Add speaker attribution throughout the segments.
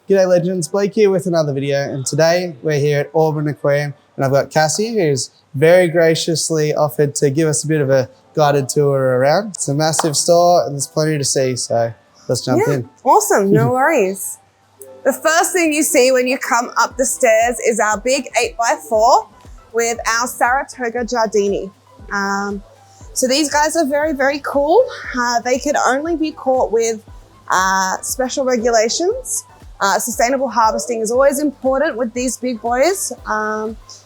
Speaker 1: G'day legends, Blake here with another video, and today we're here at Auburn Aquarium and I've got Cassie who's very graciously offered to give us a bit of a guided tour around. It's a massive store and there's plenty to see, so let's jump in.
Speaker 2: Awesome, no worries. The first thing you see when you come up the stairs is our big 8x4 with our Saratoga Giardini. So these guys are very, very cool. They can only be caught with special regulations. Sustainable harvesting is always important with these big boys.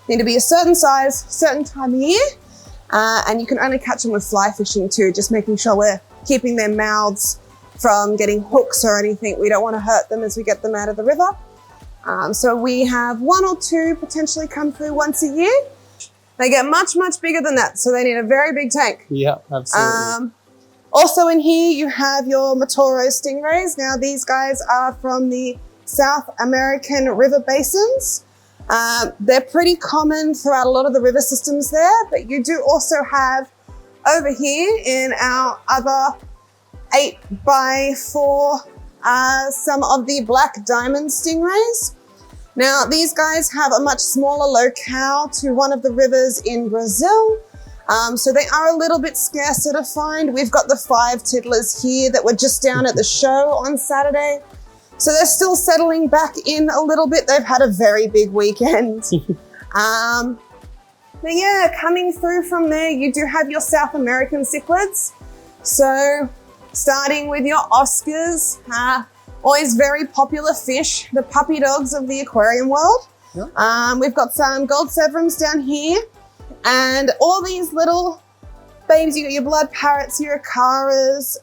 Speaker 2: Need to be a certain size, certain time of year, and you can only catch them with fly fishing too, just making sure we're keeping their mouths from getting hooks or anything. We don't want to hurt them as we get them out of the river. So we have 1 or 2 potentially come through once a year. They get much, much bigger than that, so they need a very big tank.
Speaker 1: Yeah, absolutely.
Speaker 2: Also in here, you have your Matoro stingrays. Now these guys are from the South American river basins. They're pretty common throughout a lot of the river systems there, but you do also have over here in our other 8x4, some of the black diamond stingrays. Now these guys have a much smaller locale to one of the rivers in Brazil. So they are a little bit scarcer to find. We've got the 5 tiddlers here that were just down at the show on Saturday. So they're still settling back in a little bit. They've had a very big weekend. But yeah, coming through from there, you do have your South American cichlids. So starting with your Oscars, always very popular fish, the puppy dogs of the aquarium world. Yep. We've got some gold severums down here. And all these little babes, you got your blood parrots, your acaras.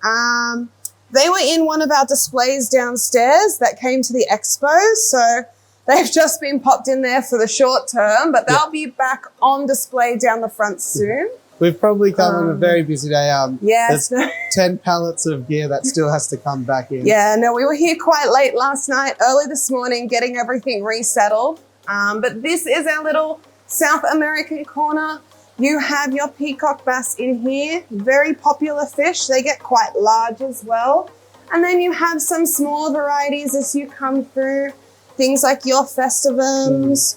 Speaker 2: They were in one of our displays downstairs that came to the expo. So they've just been popped in there for the short term, but they'll be back on display down the front soon.
Speaker 1: We've probably come on a very busy day.
Speaker 2: Yes.
Speaker 1: There's 10 pallets of gear that still has to come back in.
Speaker 2: Yeah, no, we were here quite late last night, early this morning, getting everything resettled. But this is our little South American corner. You have your peacock bass in here, very popular fish. They get quite large as well. And then you have some small varieties as you come through, things like your festivums.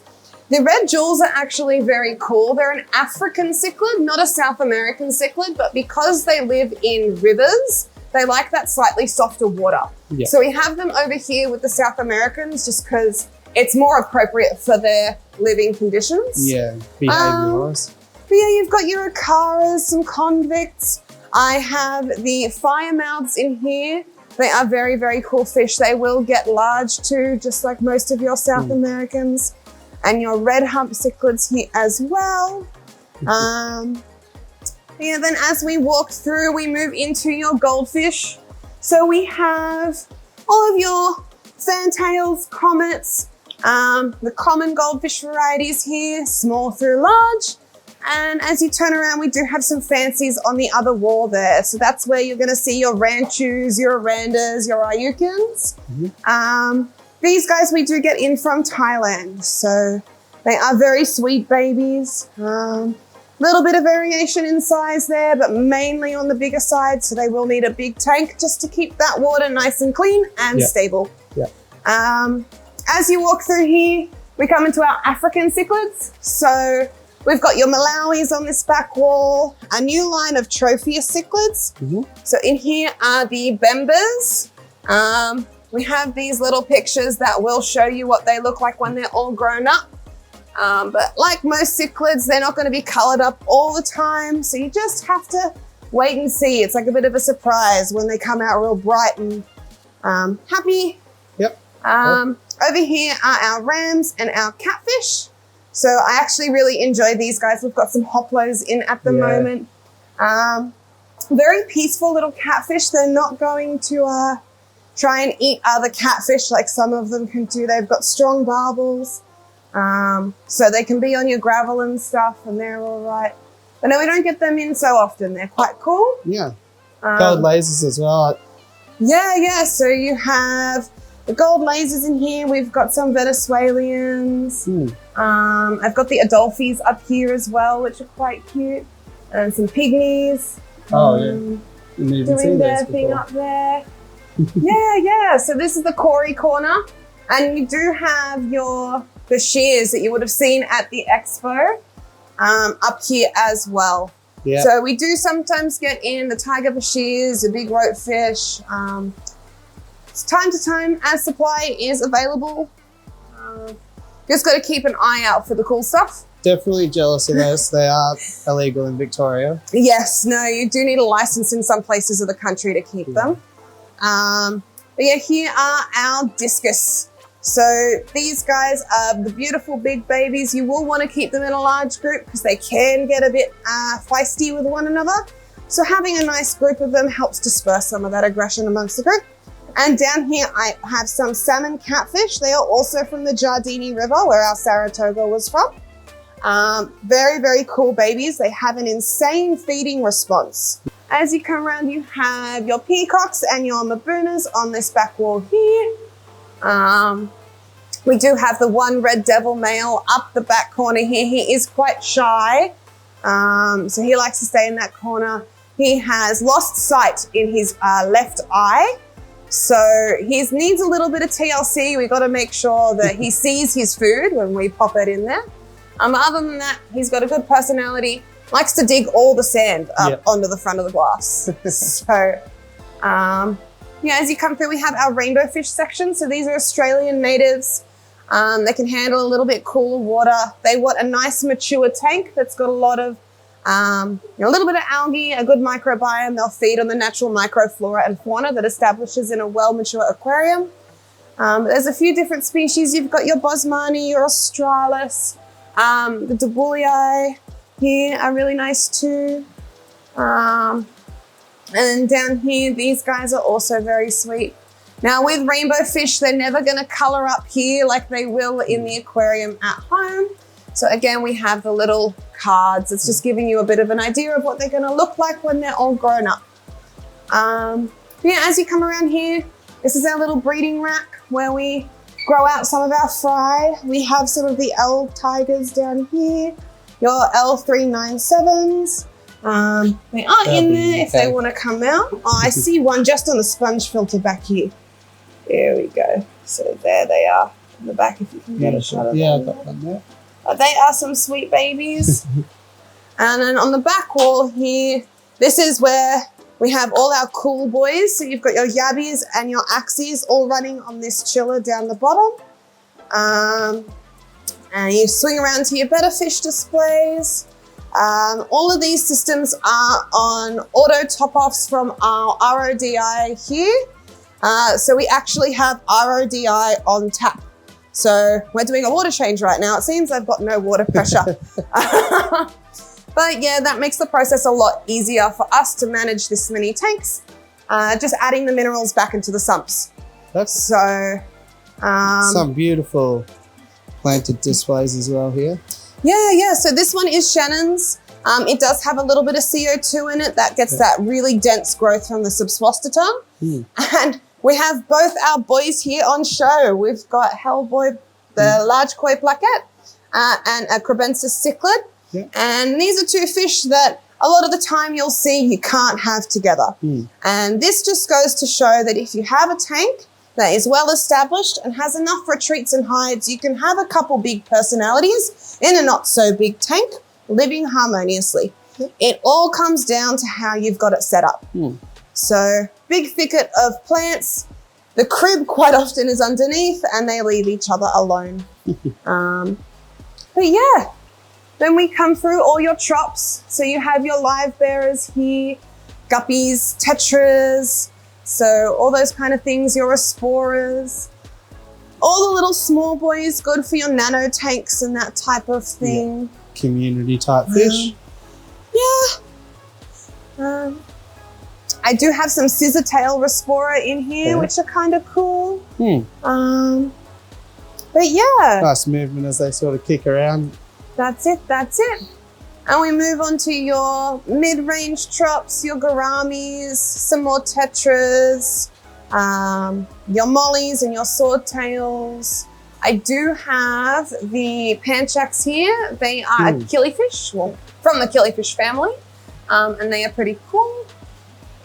Speaker 2: The red jewels are actually very cool. They're an African cichlid, not a South American cichlid, but because they live in rivers, they like that slightly softer water. Yeah. So we have them over here with the South Americans just because it's more appropriate for their living conditions.
Speaker 1: Yeah, behavior-wise.
Speaker 2: But yeah, you've got your acaras, some convicts. I have the fire mouths in here. They are very, very cool fish. They will get large too, just like most of your South Americans. And your red hump cichlids here as well. Yeah, then as we walk through, we move into your goldfish. So we have all of your fantails, comets, the common goldfish varieties here, small through large. And as you turn around, we do have some fancies on the other wall there. So that's where you're gonna see your ranchus, your arandas, your ayukans. These guys we do get in from Thailand. So they are very sweet babies. Little bit of variation in size there, but mainly on the bigger side. So they will need a big tank just to keep that water nice and clean and stable. As you walk through here, we come into our African cichlids. So we've got your Malawis on this back wall, a new line of Tropheus cichlids. So in here are the Bembas. We have these little pictures that will show you what they look like when they're all grown up. But like most cichlids, they're not going to be colored up all the time. So you just have to wait and see. It's like a bit of a surprise when they come out real bright and happy.
Speaker 1: Yep.
Speaker 2: Over here are our rams and our catfish. So I actually really enjoy these guys. We've got some hoplos in at the moment. Very peaceful little catfish. They're not going to try and eat other catfish like some of them can do. They've got strong barbels. So they can be on your gravel and stuff and they're all right. But no, we don't get them in so often. They're quite cool.
Speaker 1: Yeah. Gold lasers as well.
Speaker 2: Yeah. So you have the gold lasers in here. We've got some Venezuelans. I've got the Adolphis up here as well, which are quite cute. And some pygmies. Doing their thing up there. Yeah. So this is the Cory corner. And you do have the shears that you would have seen at the expo up here as well.
Speaker 1: Yeah.
Speaker 2: So we do sometimes get in the tiger shears, the big rope fish. Time to time as supply is available. Just got to keep an eye out for the cool stuff.
Speaker 1: Definitely jealous of those. They are illegal in Victoria.
Speaker 2: Yes, no, you do need a license in some places of the country to keep them. But yeah, here are our discus. So these guys are the beautiful big babies. You will want to keep them in a large group because they can get a bit feisty with one another. So having a nice group of them helps disperse some of that aggression amongst the group. And down here, I have some salmon catfish. They are also from the Giardini River, where our Saratoga was from. Very, very cool babies. They have an insane feeding response. As you come around, you have your peacocks and your mabunas on this back wall here. We do have the one red devil male up the back corner here. He is quite shy, so he likes to stay in that corner. He has lost sight in his left eye, so he needs a little bit of TLC. We got to make sure that he sees his food when we pop it in there. Other than that, he's got a good personality, likes to dig all the sand up onto the front of the glass. So, yeah, as you come through, we have our rainbow fish section. So these are Australian natives. They can handle a little bit cooler water. They want a nice mature tank that's got a lot of, a little bit of algae, a good microbiome. They'll feed on the natural microflora and fauna that establishes in a well-mature aquarium. There's a few different species. You've got your Bosmani, your Australis, the Dubulii here are really nice too. And down here, these guys are also very sweet. Now with rainbow fish, they're never gonna color up here like they will in the aquarium at home. So again, we have the little cards. It's just giving you a bit of an idea of what they're gonna look like when they're all grown up. Yeah, as you come around here, this is our little breeding rack where we grow out some of our fry. We have some of the L tigers down here, your L397s. They are in there if they want to come out. Oh, I see one just on the sponge filter back here. There we go. So there they are in the back if you can get a shot of them.
Speaker 1: Yeah, I've got one there.
Speaker 2: They are some sweet babies. And then on the back wall here, this is where we have all our cool boys. So you've got your yabbies and your axies all running on this chiller down the bottom. And you swing around to your better fish displays. All of these systems are on auto top-offs from our RODI here. So we actually have RODI on tap. So we're doing a water change right now. It seems I've got no water pressure. But yeah, that makes the process a lot easier for us to manage this many tanks. Just adding the minerals back into the sumps.
Speaker 1: That's
Speaker 2: so
Speaker 1: some beautiful planted displays as well here.
Speaker 2: Yeah. So this one is Shannon's. It does have a little bit of CO2 in it that gets that really dense growth from the subswasteton. And we have both our boys here on show. We've got Hellboy, the large koi plaquette, and a Crebensis cichlid. And these are two fish that a lot of the time you'll see you can't have together. And this just goes to show that if you have a tank that is well established and has enough retreats and hides, you can have a couple big personalities in a not so big tank living harmoniously. It all comes down to how you've got it set up. So big thicket of plants, the crib quite often is underneath and they leave each other alone. But yeah, then we come through all your trops. So you have your live bearers here, guppies, tetras, so all those kind of things, your esporas, all the little small boys, good for your nano tanks and that type of thing.
Speaker 1: Community type fish.
Speaker 2: I do have some scissor tail respora in here, which are kind of cool. But yeah.
Speaker 1: Nice movement as they sort of kick around.
Speaker 2: That's it. And we move on to your mid-range trops, your gouramis, some more tetras, your mollies and your swordtails. I do have the panchaks here. They are killifish, well, from the killifish family, and they are pretty cool.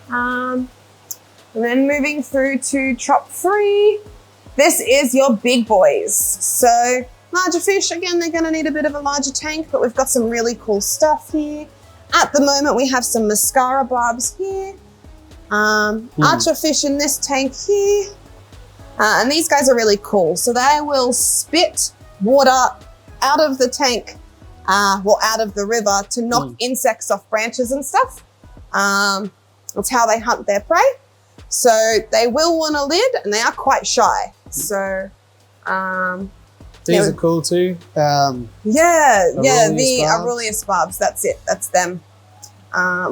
Speaker 2: And then moving through to trop 3, This is your big boys. So larger fish, again, they're gonna need a bit of a larger tank, but we've got some really cool stuff here. At the moment, we have some mascara barbs here. Archer fish in this tank here. And these guys are really cool. So they will spit water out of the tank, well, out of the river to knock insects off branches and stuff. That's how they hunt their prey. So they will want a lid and they are quite shy. So,
Speaker 1: these are cool too.
Speaker 2: the Aurelius barbs, that's it, that's them.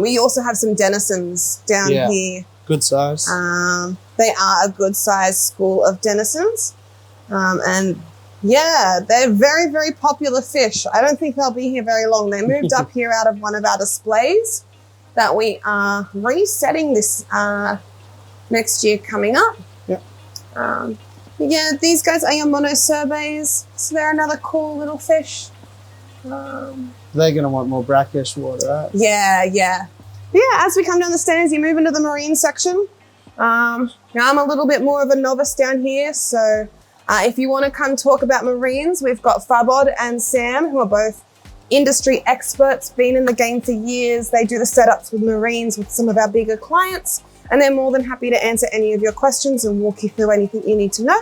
Speaker 2: We also have some denizens down here.
Speaker 1: Good size.
Speaker 2: They are a good size school of denizens. And yeah, they're very, very popular fish. I don't think they'll be here very long. They moved up here out of one of our displays that we are resetting this next year coming up.
Speaker 1: Yep.
Speaker 2: Yeah, these guys are your monocerbes. So they're another cool little fish.
Speaker 1: They're going to want more brackish water, right?
Speaker 2: Yeah. As we come down the stairs, you move into the marine section. Now I'm a little bit more of a novice down here, so if you want to come talk about marines, we've got Farbod and Sam, who are both industry experts, been in the game for years. They do the setups with marines with some of our bigger clients, and they're more than happy to answer any of your questions and walk you through anything you need to know.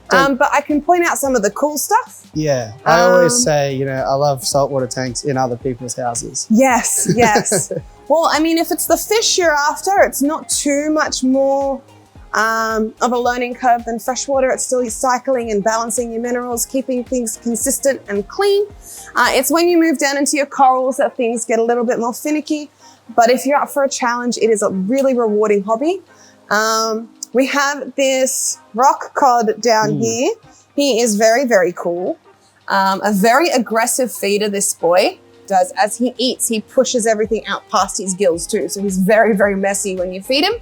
Speaker 2: But I can point out some of the cool stuff.
Speaker 1: Yeah, I always say, I love saltwater tanks in other people's houses.
Speaker 2: Yes. Well, I mean, if it's the fish you're after, it's not too much more of a learning curve than freshwater. It's still cycling and balancing your minerals, keeping things consistent and clean. It's when you move down into your corals that things get a little bit more finicky. But if you're up for a challenge, it is a really rewarding hobby. We have this rock cod down here. He is very, very cool. A very aggressive feeder, this boy does. As he eats, he pushes everything out past his gills too. So he's very, very messy when you feed him.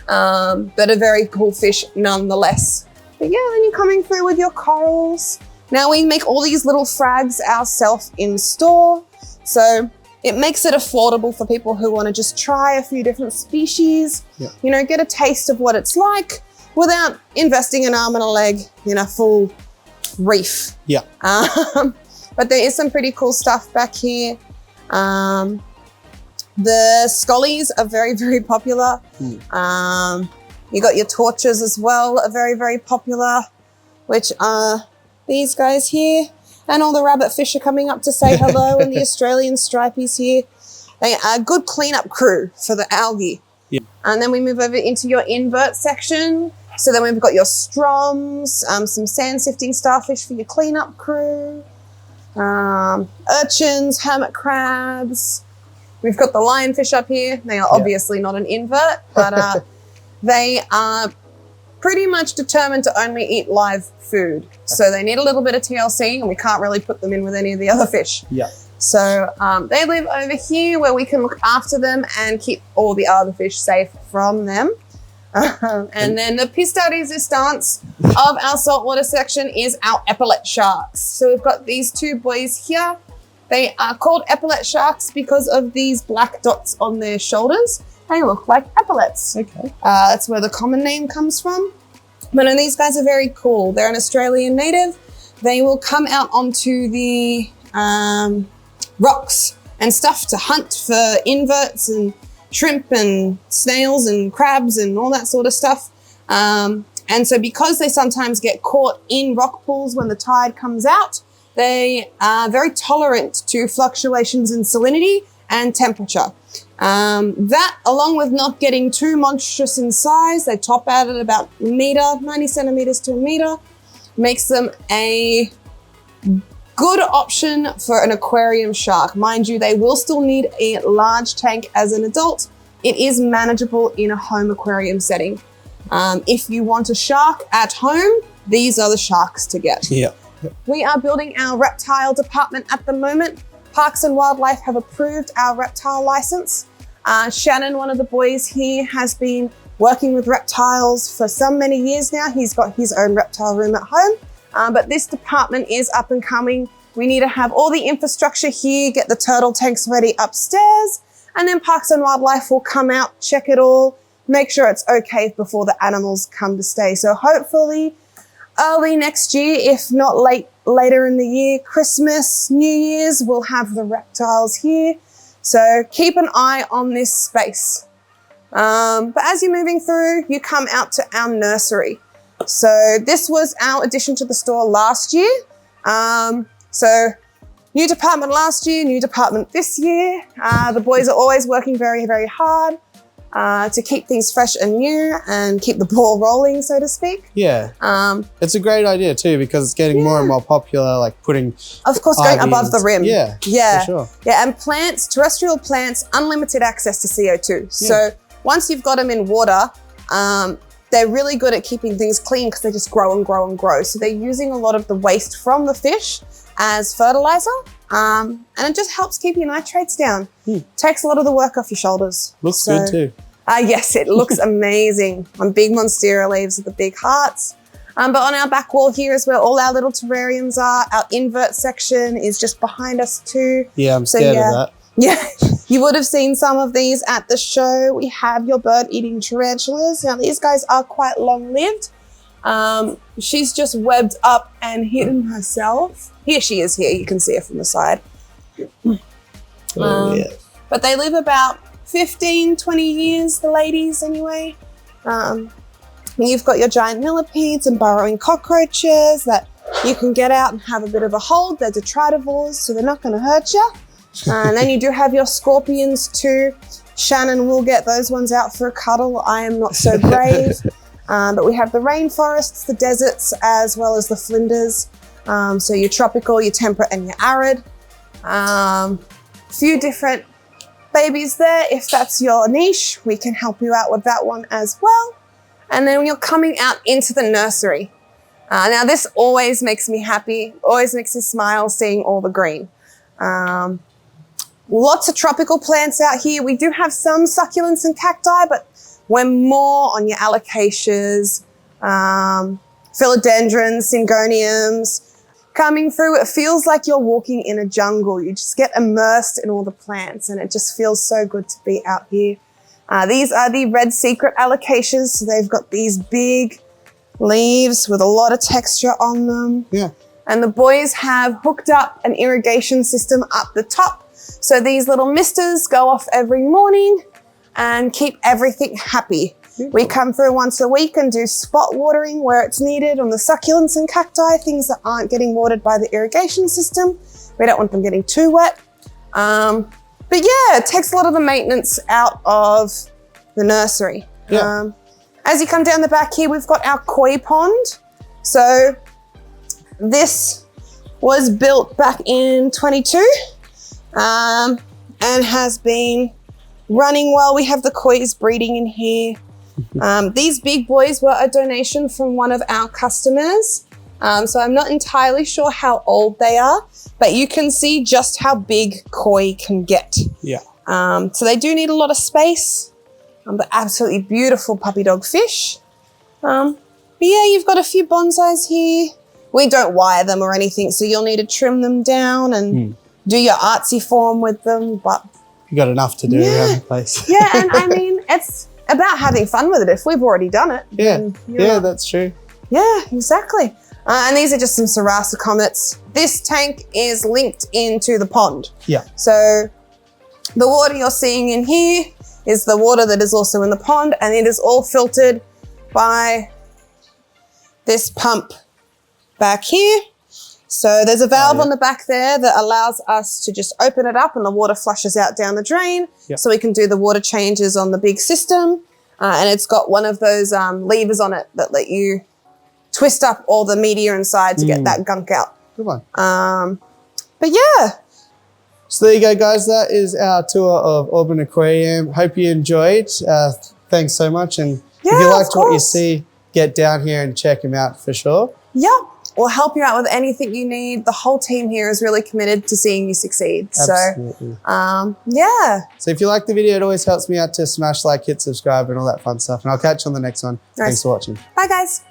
Speaker 2: But a very cool fish nonetheless. But yeah, then you're coming through with your corals. Now we make all these little frags ourselves in store. So it makes it affordable for people who want to just try a few different species, get a taste of what it's like without investing an arm and a leg in a full reef.
Speaker 1: Yeah.
Speaker 2: But there is some pretty cool stuff back here. The scollies are very, very popular. You got your torches as well, are very, very popular, which are these guys here. And all the rabbit fish are coming up to say hello, and the Australian stripies here. They are a good cleanup crew for the algae.
Speaker 1: Yeah.
Speaker 2: And then we move over into your invert section. So then we've got your stroms, some sand sifting starfish for your cleanup crew, urchins, hermit crabs. We've got the lionfish up here. They are obviously not an invert, but they are pretty much determined to only eat live food. So they need a little bit of TLC, and we can't really put them in with any of the other fish.
Speaker 1: Yeah.
Speaker 2: So they live over here where we can look after them and keep all the other fish safe from them. And then the piece de resistance of our saltwater section is our epaulet sharks. So we've got these two boys here. They are called epaulet sharks because of these black dots on their shoulders. They look like epaulets.
Speaker 1: Okay.
Speaker 2: That's where the common name comes from. But no, these guys are very cool. They're an Australian native. They will come out onto the rocks and stuff to hunt for inverts and shrimp and snails and crabs and all that sort of stuff. And so because they sometimes get caught in rock pools when the tide comes out, they are very tolerant to fluctuations in salinity and temperature. That, along with not getting too monstrous in size, they top out at about a meter, 90 centimeters to a meter, makes them a good option for an aquarium shark. Mind you, they will still need a large tank as an adult. It is manageable in a home aquarium setting. If you want a shark at home, these are the sharks to get.
Speaker 1: Yeah.
Speaker 2: We are building our reptile department at the moment. Parks and Wildlife have approved our reptile license. Shannon, one of the boys here, has been working with reptiles for so many years now. He's got his own reptile room at home, but this department is up and coming. We need to have all the infrastructure here, get the turtle tanks ready upstairs, and then Parks and Wildlife will come out, check it all, make sure it's okay before the animals come to stay. So hopefully early next year, if not later in the year, Christmas, New Year's, we'll have the reptiles here. So keep an eye on this space. But as you're moving through, you come out to our nursery. So this was our addition to the store last year. So new department last year, new department this year. The boys are always working very, very hard to keep things fresh and new and keep the ball rolling, so to speak.
Speaker 1: Yeah. It's a great idea too, because it's getting more and more popular, like putting,
Speaker 2: of course, going above the rim.
Speaker 1: Yeah,
Speaker 2: yeah,
Speaker 1: for sure.
Speaker 2: Yeah, and plants, terrestrial plants, unlimited access to CO2. Yeah. So once you've got them in water, they're really good at keeping things clean because they just grow and grow and grow. So they're using a lot of the waste from the fish as fertilizer, and it just helps keep your nitrates down. Takes a lot of the work off your shoulders.
Speaker 1: Looks good too.
Speaker 2: Yes, it looks amazing on big monstera leaves with the big hearts. But on our back wall here is where all our little terrariums are. Our invert section is just behind us too.
Speaker 1: Yeah, I'm scared of that.
Speaker 2: Yeah, you would have seen some of these at the show. We have your bird-eating tarantulas. Now, these guys are quite long-lived. She's just webbed up and hidden herself. Here she is here. You can see her from the side.
Speaker 1: Yeah.
Speaker 2: But they live about 15, 20 years, the ladies anyway. You've got your giant millipedes and burrowing cockroaches that you can get out and have a bit of a hold. They're detritivores, so they're not going to hurt you. And then you do have your scorpions too. Shannon will get those ones out for a cuddle. I am not so brave. But we have the rainforests, the deserts, as well as the flinders. So your tropical, your temperate, and your arid. Few different babies there. If that's your niche, we can help you out with that one as well. And then when you're coming out into the nursery. Now this always makes me happy, always makes me smile seeing all the green. Lots of tropical plants out here. We do have some succulents and cacti, but we're more on your alocasias, philodendrons, syngoniums. Coming through, it feels like you're walking in a jungle. You just get immersed in all the plants and it just feels so good to be out here. These are the red secret alocasias. So they've got these big leaves with a lot of texture on them.
Speaker 1: Yeah.
Speaker 2: And the boys have hooked up an irrigation system up the top. So these little misters go off every morning and keep everything happy. We come through once a week and do spot watering where it's needed on the succulents and cacti, things that aren't getting watered by the irrigation system. We don't want them getting too wet. But yeah, it takes a lot of the maintenance out of the nursery.
Speaker 1: Yeah.
Speaker 2: As you come down the back here, we've got our koi pond. So this was built back in 22 and has been running well. We have the koi's breeding in here. These big boys were a donation from one of our customers. So I'm not entirely sure how old they are, but you can see just how big koi can get.
Speaker 1: Yeah.
Speaker 2: So they do need a lot of space, but absolutely beautiful puppy dog fish. But yeah, you've got a few bonsais here. We don't wire them or anything, so you'll need to trim them down and do your artsy form with them, but
Speaker 1: you got enough to do around the place.
Speaker 2: Yeah, and I mean, it's about having fun with it. If we've already done it.
Speaker 1: Yeah, yeah, that's true.
Speaker 2: Yeah, exactly. And these are just some Sarasa comets. This tank is linked into the pond.
Speaker 1: Yeah.
Speaker 2: So the water you're seeing in here is the water that is also in the pond, and it is all filtered by this pump back here. So there's a valve on the back there that allows us to just open it up and the water flushes out down the drain.
Speaker 1: Yep.
Speaker 2: So we can do the water changes on the big system. And it's got one of those levers on it that let you twist up all the media inside to get that gunk out.
Speaker 1: Good one.
Speaker 2: But yeah.
Speaker 1: So there you go, guys. That is our tour of Auburn Aquarium. Hope you enjoyed. Thanks so much. And if you liked what you see, get down here and check them out for sure.
Speaker 2: Yeah. We'll help you out with anything you need. The whole team here is really committed to seeing you succeed.
Speaker 1: Absolutely.
Speaker 2: So, yeah.
Speaker 1: So if you like the video, it always helps me out to smash like, hit subscribe, and all that fun stuff. And I'll catch you on the next one. Thanks for watching.
Speaker 2: Bye, guys.